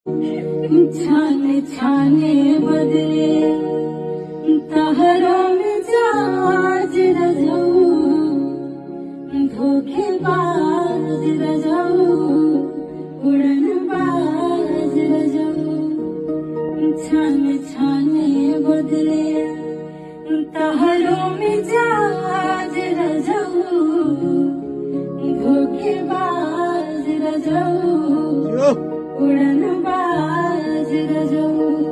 छाने छाने बदले तहरों में जाज रजाऊ, धोखेबाज रजाऊ, उड़नबाज रजाऊ। छाने छाने बदले तहरों में जाज रजाऊ, धोखेबाज रजाऊ, उड़नबाज रजाऊ।